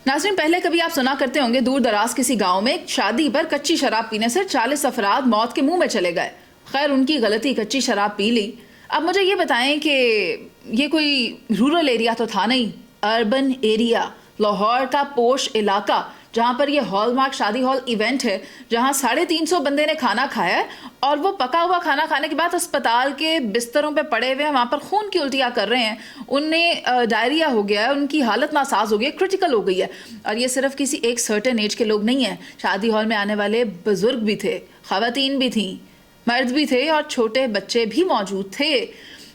नाज़रीन, पहले कभी आप सुना करते होंगे दूर दराज किसी गांव में शादी पर कच्ची शराब पीने से 40 अफराद मौत के मुंह में चले गए। खैर, उनकी गलती, कच्ची शराब पी ली। अब मुझे ये बताएं कि ये कोई रूरल एरिया तो था नहीं, अर्बन एरिया, लाहौर का पोश इलाका, जहाँ पर ये हॉलमार्क शादी हॉल इवेंट है, जहाँ 350 बंदे ने खाना खाया है और वो पका हुआ खाना खाने के बाद अस्पताल के बिस्तरों पे पड़े हुए हैं, वहाँ पर खून की उल्टियाँ कर रहे हैं, उनमें डायरिया हो गया है, उनकी हालत नासाज हो गई है, क्रिटिकल हो गई है। और ये सिर्फ किसी एक सर्टेन एज के लोग नहीं हैं, शादी हॉल में आने वाले बुजुर्ग भी थे, ख़वातीन भी थीं, मर्द भी थे और छोटे बच्चे भी मौजूद थे।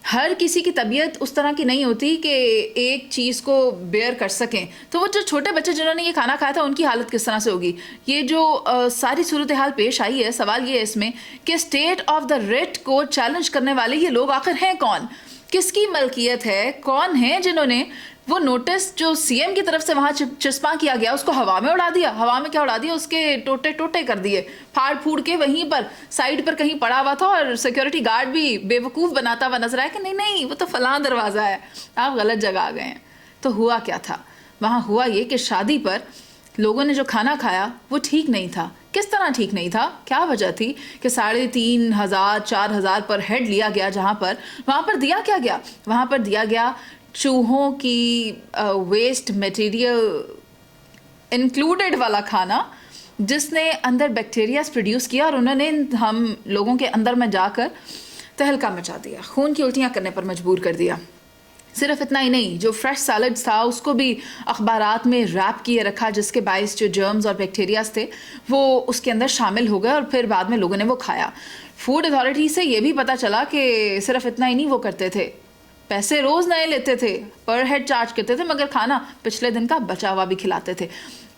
हर किसी की तबीयत उस तरह की नहीं होती कि एक चीज़ को बेयर कर सकें। तो वो जो छोटे बच्चे जिन्होंने ये खाना खाया था, उनकी हालत किस तरह से होगी? ये जो सारी सूरत हाल पेश आई है, सवाल ये है इसमें कि स्टेट ऑफ द रिट को चैलेंज करने वाले ये लोग आखिर हैं कौन? किसकी मलकियत है? कौन है जिन्होंने वो नोटिस जो सीएम की तरफ से वहाँ चस्पा किया गया उसको हवा में उड़ा दिया? हवा में क्या उड़ा दिया, उसके टोटे टोटे कर दिए, फाड़ फूड़ के वहीं पर साइड पर कहीं पड़ा हुआ था। और सिक्योरिटी गार्ड भी बेवकूफ़ बनाता हुआ नजर आया कि नहीं नहीं, वो तो फलां दरवाज़ा है, आप गलत जगह आ गए हैं। तो हुआ क्या था वहाँ? हुआ ये कि शादी पर लोगों ने जो खाना खाया वो ठीक नहीं था। किस तरह ठीक नहीं था? क्या वजह थी कि 3500 4000 पर हेड लिया गया, जहाँ पर वहाँ पर दिया क्या गया? वहाँ पर दिया गया चूहों की वेस्ट मटेरियल इंक्लूडेड वाला खाना, जिसने अंदर बैक्टीरियाज प्रोड्यूस किया और उन्होंने हम लोगों के अंदर में जाकर तहलका मचा दिया, खून की उल्टियाँ करने पर मजबूर कर दिया। सिर्फ इतना ही नहीं, जो फ्रेश सैलड्स था उसको भी अखबारात में रैप किए रखा, जिसके बायस जो जर्म्स और बैक्टीरियाज थे वो उसके अंदर शामिल हो गए और फिर बाद में लोगों ने वो खाया। फूड अथॉरिटी से ये भी पता चला कि सिर्फ इतना ही नहीं वो करते थे, पैसे रोज़ नए लेते थे, पर हेड चार्ज करते थे, मगर खाना पिछले दिन का बचा हुआ भी खिलाते थे।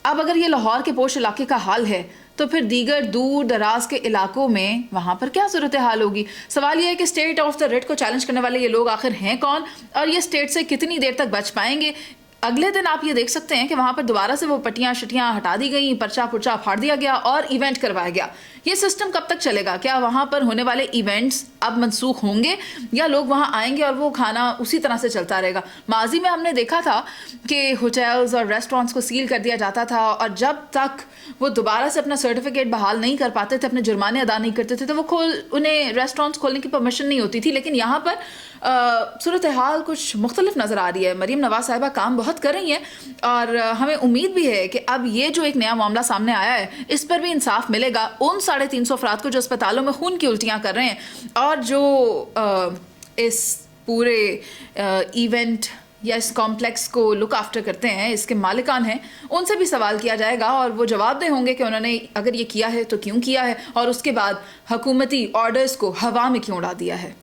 अब अगर ये लाहौर के पोश इलाके का हाल है तो फिर दीगर दूर दराज के इलाकों में वहाँ पर क्या सूरत हाल होगी? सवाल ये है कि स्टेट ऑफ द रिट को चैलेंज करने वाले ये लोग आखिर हैं कौन, और ये स्टेट से कितनी देर तक बच पाएंगे? अगले दिन आप ये देख सकते हैं कि वहाँ पर दोबारा से वो पट्टियाँ शटियाँ हटा दी गई, पर्चा पुर्चा फाड़ दिया गया और इवेंट करवाया गया। ये सिस्टम कब तक चलेगा? क्या वहाँ पर होने वाले इवेंट्स अब मनसूख होंगे या लोग वहाँ आएंगे और वो खाना उसी तरह से चलता रहेगा? माजी में हमने देखा था कि होटल्स और रेस्टोरेंट्स को सील कर दिया जाता था और जब तक वो दोबारा से अपना सर्टिफिकेट बहाल नहीं कर पाते थे, अपने जुर्माने अदा नहीं करते थे, तो वो उन्हें रेस्टोरेंट्स खोलने की परमिशन नहीं होती थी। लेकिन यहाँ पर सूरत हाल कुछ मुख्तलिफ नज़र आ रही है। मरीम नवाज साहिबा काम बहुत कर रही हैं और हमें उम्मीद भी है कि अब ये जो एक नया मामला सामने आया है इस पर भी इंसाफ मिलेगा उन 350 अफराद को जो अस्पतालों में खून की उल्टियाँ कर रहे हैं, और जो इस पूरे इवेंट या इस कॉम्प्लेक्स को लुक आफ्टर करते हैं, इसके मालिकान हैं, उनसे भी सवाल किया जाएगा और वो जवाबदेह होंगे कि उन्होंने अगर ये किया है तो क्यों किया है और उसके बाद हुकूमती ऑर्डर्स को हवा में क्यों उड़ा दिया है।